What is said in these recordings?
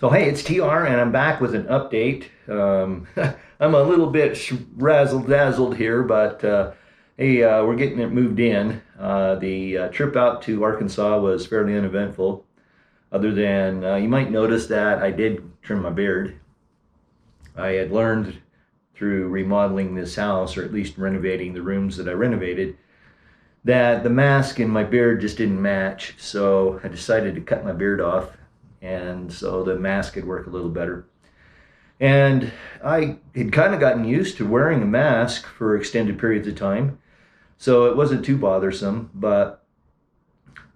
So hey, it's TR, and I'm back with an update. I'm a little bit razzle dazzled here, but hey, we're getting it moved in. The trip out to Arkansas was fairly uneventful, other than you might notice that I did trim my beard. I had learned through remodeling this house, or at least renovating the rooms that I renovated, that the mask and my beard just didn't match. So I decided to cut my beard off, and so the mask could work a little better. And I had kind of gotten used to wearing a mask for extended periods of time, so it wasn't too bothersome. But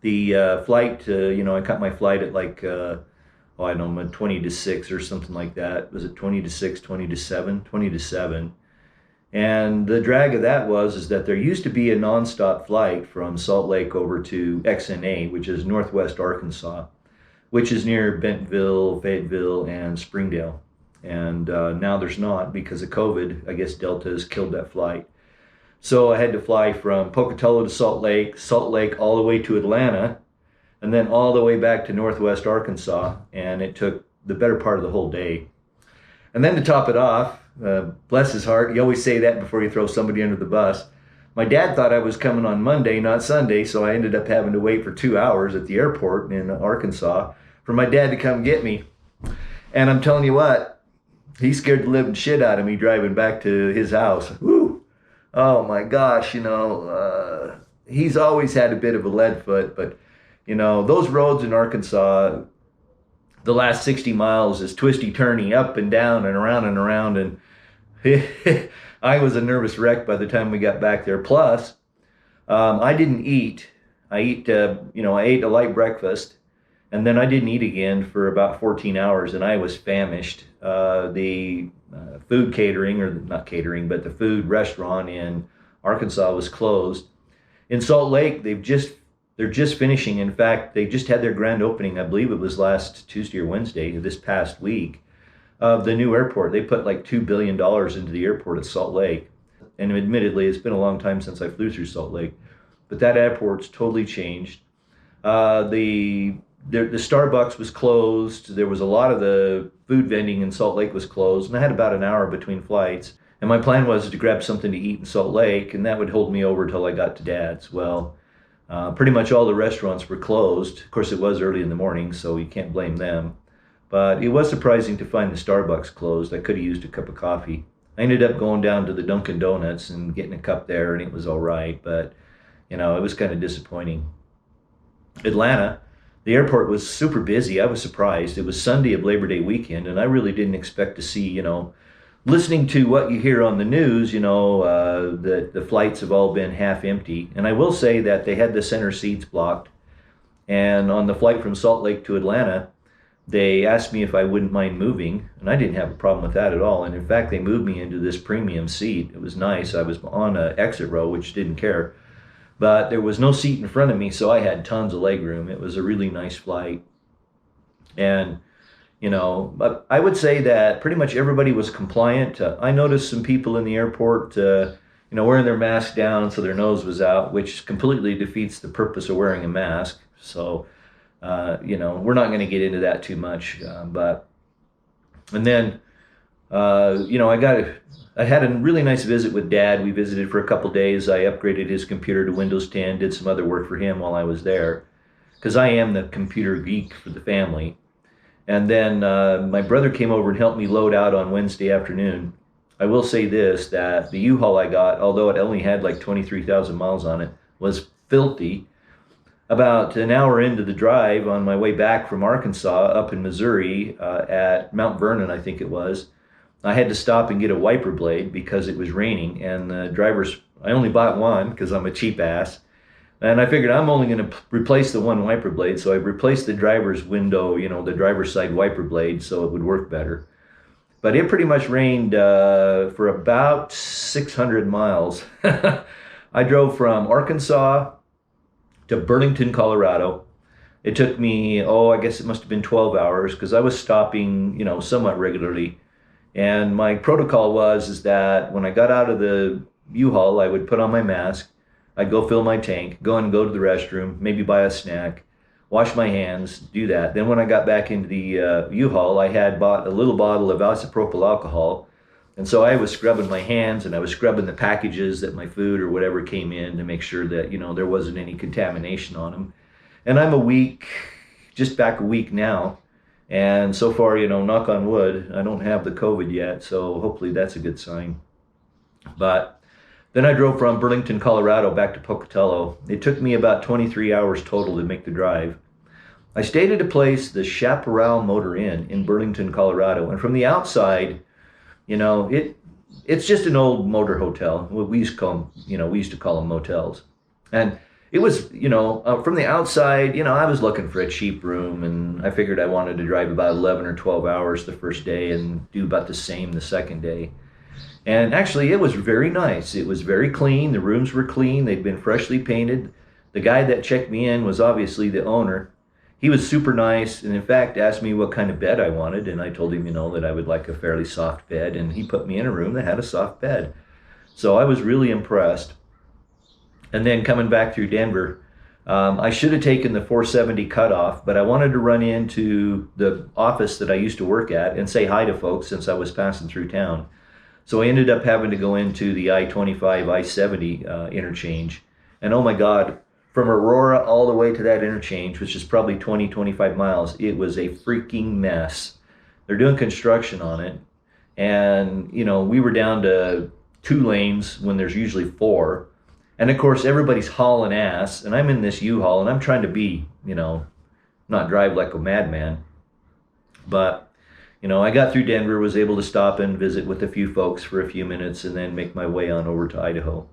the flight, I cut my flight at like, I don't know, 20 to 6 or something like that. Was it 20 to 6, 20 to 7? 20 to 7. And the drag of that is that there used to be a nonstop flight from Salt Lake over to XNA, which is Northwest Arkansas, which is near Bentonville, Fayetteville, and Springdale. And now there's not because of COVID. I guess Delta has killed that flight. So I had to fly from Pocatello to Salt Lake all the way to Atlanta, and then all the way back to Northwest Arkansas. And it took the better part of the whole day. And then to top it off, bless his heart, you always say that before you throw somebody under the bus. My dad thought I was coming on Monday, not Sunday, so I ended up having to wait for 2 hours at the airport in Arkansas for my dad to come get me. And I'm telling you what, he scared the living shit out of me driving back to his house. Woo! Oh my gosh, he's always had a bit of a lead foot, but those roads in Arkansas, the last 60 miles is twisty turny up and down and around, and I was a nervous wreck by the time we got back there. Plus, I didn't eat. I ate a light breakfast, and then I didn't eat again for about 14 hours, and I was famished. The food catering, or not catering, but the food restaurant in Arkansas was closed. In Salt Lake, they're just finishing. In fact, they just had their grand opening. I believe it was last Tuesday or Wednesday, this past week, of the new airport. They put like $2 billion into the airport at Salt Lake. And admittedly, it's been a long time since I flew through Salt Lake, but that airport's totally changed. The Starbucks was closed. There was a lot of the food vending in Salt Lake was closed, and I had about an hour between flights. And my plan was to grab something to eat in Salt Lake, and that would hold me over till I got to Dad's. Well, pretty much all the restaurants were closed. Of course, it was early in the morning, so you can't blame them. But it was surprising to find the Starbucks closed. I could have used a cup of coffee. I ended up going down to the Dunkin' Donuts and getting a cup there, and it was all right. But, it was kind of disappointing. Atlanta, the airport was super busy. I was surprised. It was Sunday of Labor Day weekend, and I really didn't expect to see, listening to what you hear on the news, that the flights have all been half empty. And I will say that they had the center seats blocked. And on the flight from Salt Lake to Atlanta, they asked me if I wouldn't mind moving. And I didn't have a problem with that at all. And in fact, they moved me into this premium seat. It was nice. I was on an exit row, which didn't care. But there was no seat in front of me, so I had tons of leg room. It was a really nice flight. And but I would say that pretty much everybody was compliant. I noticed some people in the airport, wearing their mask down so their nose was out, which completely defeats the purpose of wearing a mask. So, we're not going to get into that too much. And then, I had a really nice visit with Dad. We visited for a couple days. I upgraded his computer to Windows 10, did some other work for him while I was there, because I am the computer geek for the family. And then my brother came over and helped me load out on Wednesday afternoon. I will say this, that the U-Haul I got, although it only had like 23,000 miles on it, was filthy. About an hour into the drive on my way back from Arkansas up in Missouri at Mount Vernon, I think it was, I had to stop and get a wiper blade because it was raining. And I only bought one because I'm a cheap ass. And I figured I'm only going to replace the one wiper blade, so I replaced the driver's window, the driver's side wiper blade, so it would work better. But it pretty much rained for about 600 miles. I drove from Arkansas to Burlington, Colorado. It took me, I guess it must have been 12 hours, because I was stopping, somewhat regularly. And my protocol is that when I got out of the U-Haul, I would put on my mask, I'd go fill my tank, go to the restroom, maybe buy a snack, wash my hands, do that. Then when I got back into the U-Haul, I had bought a little bottle of isopropyl alcohol. And so I was scrubbing my hands and I was scrubbing the packages that my food or whatever came in to make sure that, there wasn't any contamination on them. And I'm just back a week now. And so far, knock on wood, I don't have the COVID yet. So hopefully that's a good sign. But then I drove from Burlington, Colorado back to Pocatello. It took me about 23 hours total to make the drive. I stayed at a place, the Chaparral Motor Inn in Burlington, Colorado. And from the outside, it's just an old motor hotel. We used to call them motels. And it was, from the outside, I was looking for a cheap room, and I figured I wanted to drive about 11 or 12 hours the first day and do about the same the second day. And actually, it was very nice. It was very clean. The rooms were clean. They'd been freshly painted. The guy that checked me in was obviously the owner. He was super nice, and in fact asked me what kind of bed I wanted, and I told him, that I would like a fairly soft bed, and he put me in a room that had a soft bed. So I was really impressed. And then coming back through Denver, I should have taken the 470 cutoff, but I wanted to run into the office that I used to work at and say hi to folks since I was passing through town. So I ended up having to go into the I-25, I-70 interchange. And oh my God, from Aurora all the way to that interchange, which is probably 20, 25 miles, it was a freaking mess. They're doing construction on it. And, we were down to 2 lanes when there's usually 4. And of course, everybody's hauling ass. And I'm in this U-Haul and I'm trying to be, not drive like a madman. But I got through Denver, was able to stop and visit with a few folks for a few minutes and then make my way on over to Idaho.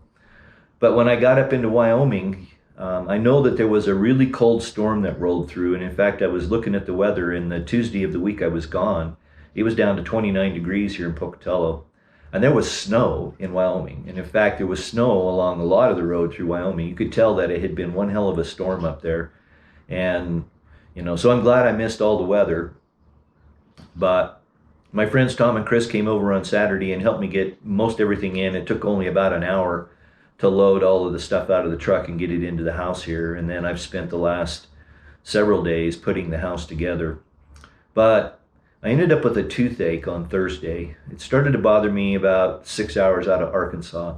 But when I got up into Wyoming, I know that there was a really cold storm that rolled through. And in fact, I was looking at the weather, and the Tuesday of the week I was gone, it was down to 29 degrees here in Pocatello. And there was snow in Wyoming. And in fact, there was snow along a lot of the road through Wyoming. You could tell that it had been one hell of a storm up there. And, so I'm glad I missed all the weather. But my friends Tom and Chris came over on Saturday and helped me get most everything in. It took only about an hour to load all of the stuff out of the truck and get it into the house here. And then I've spent the last several days putting the house together. But I ended up with a toothache on Thursday. It started to bother me about 6 hours out of Arkansas.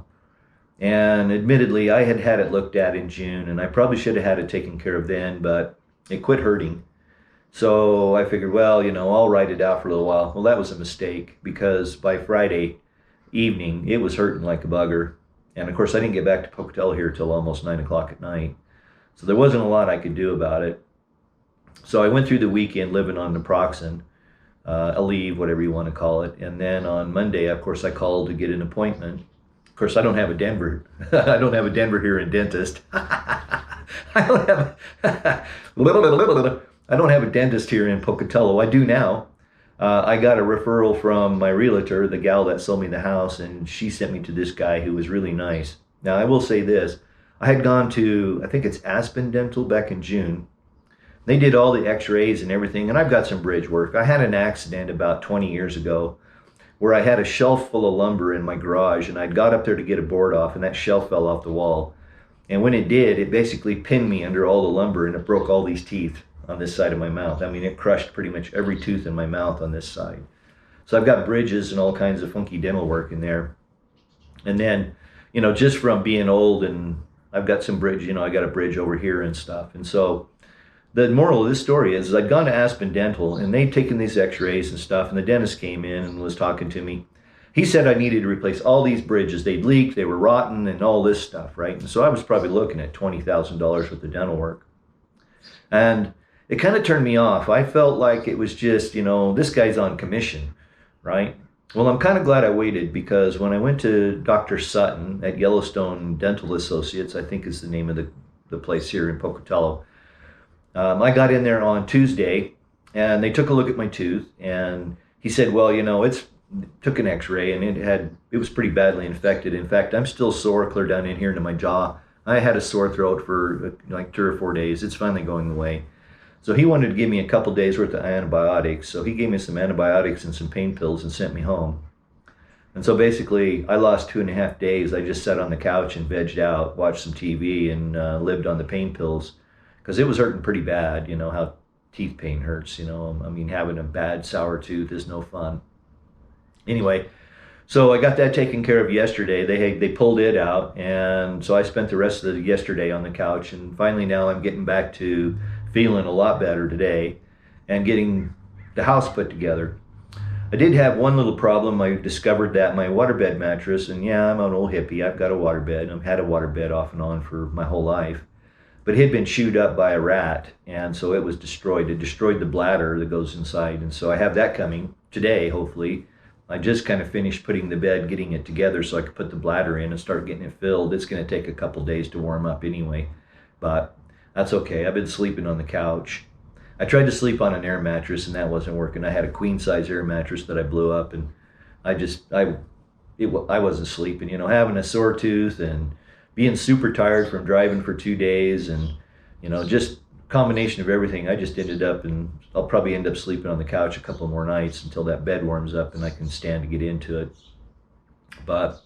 And admittedly, I had had it looked at in June, and I probably should have had it taken care of then, but it quit hurting. So I figured, well, I'll ride it out for a little while. Well, that was a mistake, because by Friday evening, it was hurting like a bugger. And of course, I didn't get back to Pocatello here till almost 9 o'clock at night. So there wasn't a lot I could do about it. So I went through the weekend living on naproxen, a leave, whatever you want to call it. And then on Monday, of course, I called to get an appointment. Of course, I don't have a Denver. I don't have a Denver here in dentist. I don't have a dentist here in Pocatello. I do now. I got a referral from my realtor, the gal that sold me the house, and she sent me to this guy who was really nice. Now, I will say this. I had gone to, I think it's Aspen Dental back in June. They did all the x-rays and everything, and I've got some bridge work. I had an accident about 20 years ago where I had a shelf full of lumber in my garage, and I'd got up there to get a board off, and that shelf fell off the wall. And when it did, it basically pinned me under all the lumber, and it broke all these teeth on this side of my mouth. I mean, it crushed pretty much every tooth in my mouth on this side. So I've got bridges and all kinds of funky dental work in there. And then, just from being old, and I've got some bridge, I got a bridge over here and stuff. And so the moral of this story is I'd gone to Aspen Dental, and they'd taken these x-rays and stuff, and the dentist came in and was talking to me. He said I needed to replace all these bridges. They'd leaked, they were rotten, and all this stuff, right? And so I was probably looking at $20,000 worth of dental work. And it kind of turned me off. I felt like it was just, this guy's on commission, right? Well, I'm kind of glad I waited, because when I went to Dr. Sutton at Yellowstone Dental Associates, I think is the name of the place here in Pocatello, I got in there on Tuesday, and they took a look at my tooth, and he said, well, took an x-ray, and it was pretty badly infected. In fact, I'm still sore clear down in here into my jaw. I had a sore throat for like 3 or 4 days. It's finally going away. So he wanted to give me a couple days worth of antibiotics. So he gave me some antibiotics and some pain pills and sent me home. And so basically, I lost 2.5 days. I just sat on the couch and vegged out, watched some TV, and lived on the pain pills, because it was hurting pretty bad. You know how teeth pain hurts, you know. I mean, having a bad sour tooth is no fun. Anyway, so I got that taken care of yesterday. They pulled it out, and so I spent the rest of the yesterday on the couch, and finally now I'm getting back to feeling a lot better today and getting the house put together. I did have one little problem. I discovered that my waterbed mattress, and yeah, I'm an old hippie. I've got a waterbed. I've had a waterbed off and on for my whole life. But it had been chewed up by a rat, and so it was destroyed. It destroyed the bladder that goes inside, and so I have that coming today, hopefully. I just kind of finished putting the bed, getting it together so I could put the bladder in and start getting it filled. It's going to take a couple days to warm up anyway, but that's okay. I've been sleeping on the couch. I tried to sleep on an air mattress, and that wasn't working. I had a queen size air mattress that I blew up, and I wasn't sleeping. You know, having a sore tooth and being super tired from driving for 2 days, and you know, just combination of everything. I just ended up, and I'll probably end up sleeping on the couch a couple more nights until that bed warms up and I can stand to get into it. But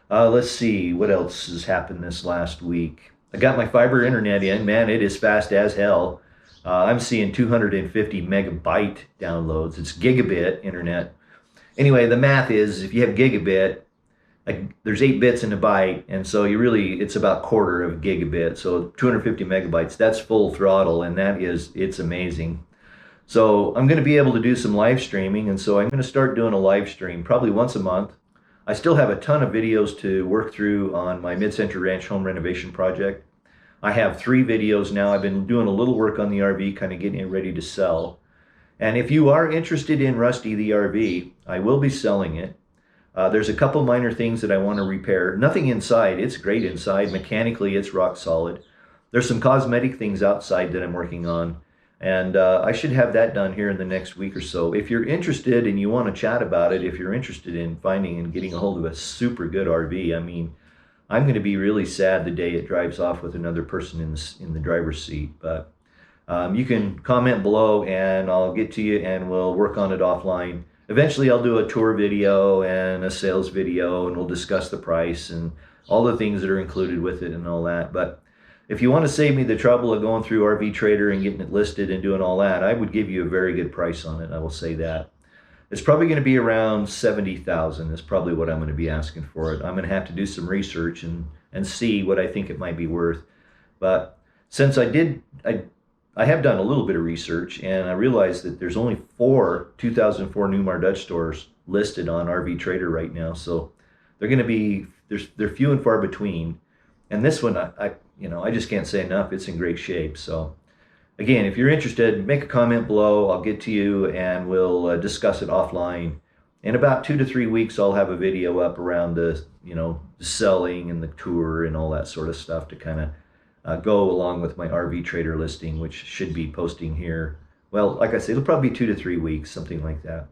let's see what else has happened this last week. I got my fiber internet in. Man, it is fast as hell. I'm seeing 250 megabyte downloads. It's gigabit internet. Anyway, the math is if you have gigabit, like there's 8 bits in a byte, and so it's about quarter of a gigabit. So 250 megabytes, that's full throttle, and it's amazing. So I'm going to be able to do some live streaming, and so I'm going to start doing a live stream probably once a month. I still have a ton of videos to work through on my Mid-Century Ranch home renovation project. I have 3 videos now. I've been doing a little work on the RV, kind of getting it ready to sell. And if you are interested in Rusty the RV, I will be selling it. There's a couple minor things that I want to repair. Nothing inside. It's great inside. Mechanically, it's rock solid. There's some cosmetic things outside that I'm working on. And I should have that done here in the next week or so. If you're interested and you want to chat about it, if you're interested in finding and getting a hold of a super good RV, I mean, I'm going to be really sad the day it drives off with another person in the driver's seat. But you can comment below and I'll get to you and we'll work on it offline. Eventually I'll do a tour video and a sales video and we'll discuss the price and all the things that are included with it and all that. But if you want to save me the trouble of going through RV Trader and getting it listed and doing all that, I would give you a very good price on it. I will say that. It's probably going to be around $70,000 is probably what I'm going to be asking for it. I'm going to have to do some research and see what I think it might be worth. But since I have done a little bit of research and I realized that there's only 4 2004 Newmar Dutch stores listed on RV Trader right now. So they're going to be, they're few and far between. And this one, I just can't say enough. It's in great shape. So again, if you're interested, make a comment below. I'll get to you and we'll discuss it offline. In about 2 to 3 weeks, I'll have a video up around the selling and the tour and all that sort of stuff to kind of go along with my RV Trader listing, which should be posting here. Well, like I said, it'll probably be 2 to 3 weeks, something like that.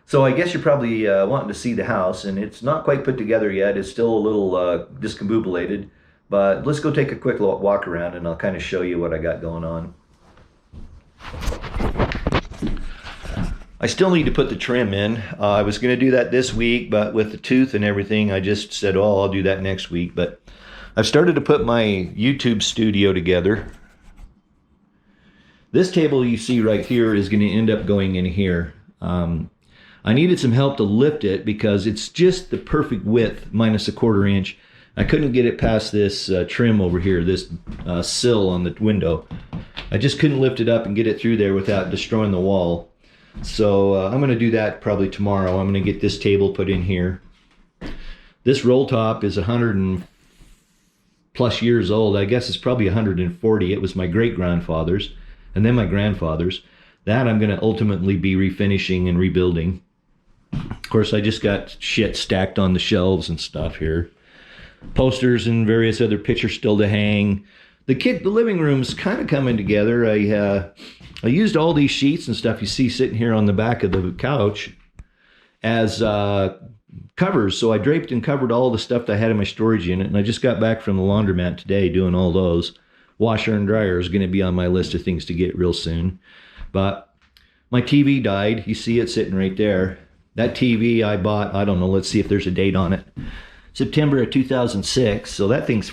So I guess you're probably wanting to see the house, and it's not quite put together yet. It's still a little discombobulated, but let's go take a quick walk around and I'll kind of show you what I got going on. I still need to put the trim in. I was going to do that this week, but with the tooth and everything, I just said, oh, I'll do that next week. But I've started to put my YouTube studio together. This table you see right here is going to end up going in here. I needed some help to lift it because it's just the perfect width minus a 1/4 inch. I couldn't get it past this trim over here, this sill on the window. I just couldn't lift it up and get it through there without destroying the wall. So I'm going to do that probably tomorrow. I'm going to get this table put in here. This roll top is 100 and plus years old. I guess it's probably 140. It was my great-grandfather's and then my grandfather's. That I'm going to ultimately be refinishing and rebuilding. Of course, I just got shit stacked on the shelves and stuff here. Posters and various other pictures still to hang. The living room's kind of coming together. I used all these sheets and stuff you see sitting here on the back of the couch as covers. So I draped and covered all the stuff that I had in my storage unit, and I just got back from the laundromat today doing all those. Washer and dryer is going to be on my list of things to get real soon. But my TV died. You see it sitting right there. That TV I bought, I don't know, let's see if there's a date on it. September of 2006, so that thing's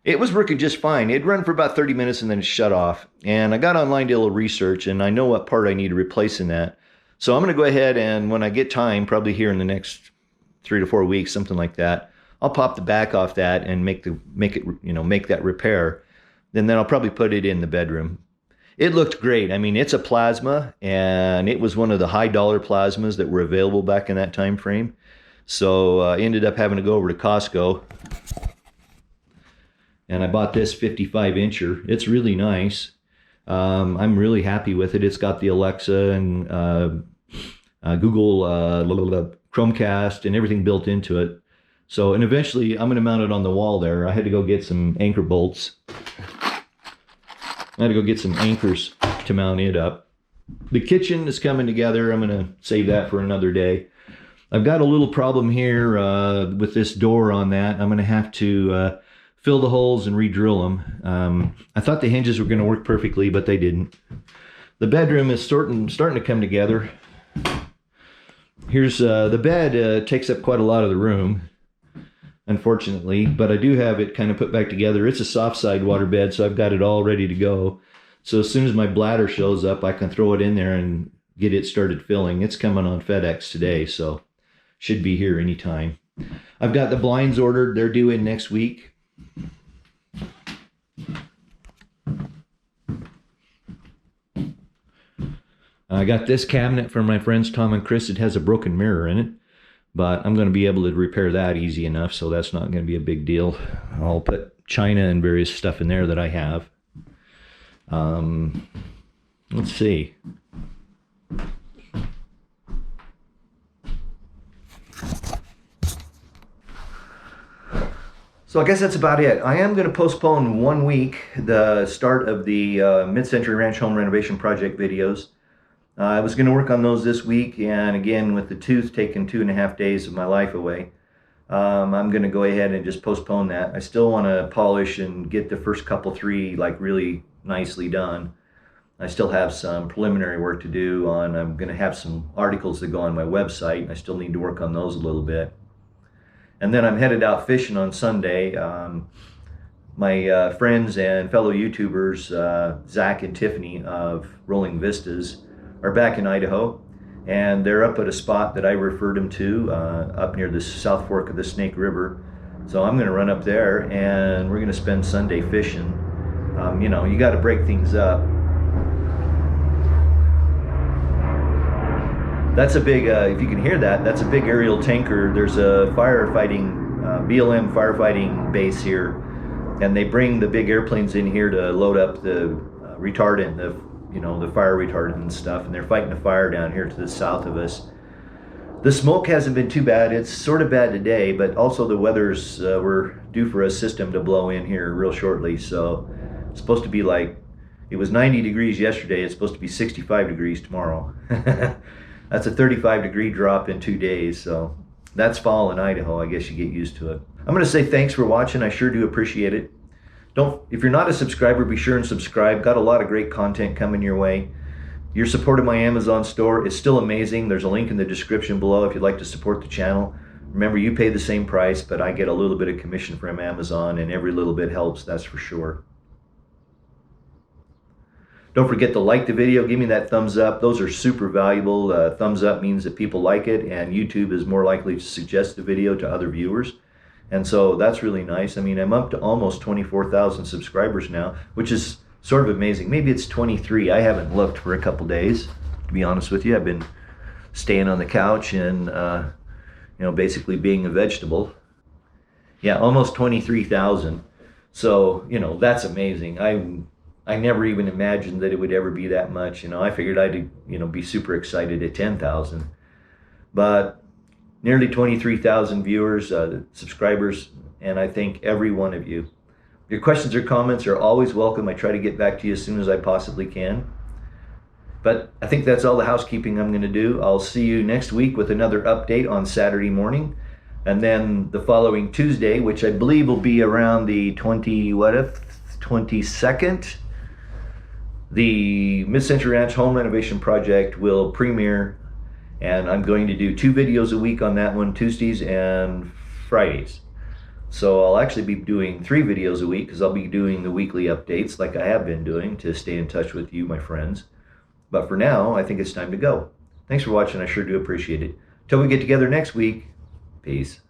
It was working just fine. It'd run for about 30 minutes and then shut off. And I got online, did a little research, and I know what part I need to replace in that. So I'm going to go ahead and when I get time, probably here in the next 3 to 4 weeks, something like that, I'll pop the back off that and make that repair. Then I'll probably put it in the bedroom. It looked great. I mean, it's a plasma, and it was one of the high dollar plasmas that were available back in that time frame. So I ended up having to go over to Costco. And I bought this 55-incher. It's really nice. I'm really happy with it. It's got the Alexa and Google Chromecast and everything built into it. So, and eventually I'm going to mount it on the wall there. I had to go get some anchor bolts. I had to go get some anchors to mount it up. The kitchen is coming together. I'm going to save that for another day. I've got a little problem here with this door on that. I'm going to have to fill the holes and re-drill them. I thought the hinges were going to work perfectly, but they didn't. The bedroom is starting to come together. Here's the bed takes up quite a lot of the room, unfortunately, but I do have it kind of put back together. It's a soft side water bed, so I've got it all ready to go. So as soon as my bladder shows up, I can throw it in there and get it started filling. It's coming on FedEx today, so should be here anytime. I've got the blinds ordered. They're due in next week. I got this cabinet from my friends Tom and Chris. It has a broken mirror in it, but I'm going to be able to repair that easy enough, so that's not going to be a big deal. I'll put china and various stuff in there that I have. Let's see. So I guess that's about it. I am going to postpone 1 week the start of the Mid-Century Ranch Home Renovation Project videos. I was going to work on those this week, and again, with the tooth taking 2.5 days of my life away, I'm going to go ahead and just postpone that. I still want to polish and get the first couple 3 like really nicely done. I still have some preliminary work to do on, I'm going to have some articles that go on my website. I still need to work on those a little bit. And then I'm headed out fishing on Sunday. My friends and fellow YouTubers, Zach and Tiffany of Rolling Vistas, are back in Idaho. And they're up at a spot that I referred them to, up near the South Fork of the Snake River. So I'm going to run up there and we're going to spend Sunday fishing. You know, you got to break things up. That's a big, if you can hear that, that's a big aerial tanker. There's a firefighting, BLM firefighting base here, and they bring the big airplanes in here to load up the retardant, the fire retardant and stuff, and they're fighting a fire down here to the south of us. The smoke hasn't been too bad. It's sort of bad today, but also the weather's, we're due for a system to blow in here real shortly, so it's supposed to be like, it was 90 degrees yesterday, it's supposed to be 65 degrees tomorrow. That's a 35-degree drop in 2 days, so that's fall in Idaho. I guess you get used to it. I'm going to say thanks for watching. I sure do appreciate it. If you're not a subscriber, be sure and subscribe. Got a lot of great content coming your way. Your support of my Amazon store is still amazing. There's a link in the description below if you'd like to support the channel. Remember, you pay the same price, but I get a little bit of commission from Amazon, and every little bit helps, that's for sure. Don't forget to like the video, give me that thumbs up. Those are super valuable. Thumbs up means that people like it, and YouTube is more likely to suggest the video to other viewers. And so that's really nice. I mean, I'm up to almost 24,000 subscribers now, which is sort of amazing. Maybe it's 23. I haven't looked for a couple days, to be honest with you. I've been staying on the couch and, basically being a vegetable. Yeah, almost 23,000. So, that's amazing. I never even imagined that it would ever be that much. I figured I'd, be super excited at 10,000. But nearly 23,000 viewers, subscribers, and I thank every one of you. Your questions or comments are always welcome. I try to get back to you as soon as I possibly can. But I think that's all the housekeeping I'm going to do. I'll see you next week with another update on Saturday morning. And then the following Tuesday, which I believe will be around the 22nd, the Mid-Century Ranch Home Renovation Project will premiere, and I'm going to do 2 videos a week on that one, Tuesdays and Fridays. So I'll actually be doing 3 videos a week because I'll be doing the weekly updates like I have been doing to stay in touch with you, my friends. But for now, I think it's time to go. Thanks for watching. I sure do appreciate it. Till we get together next week, peace.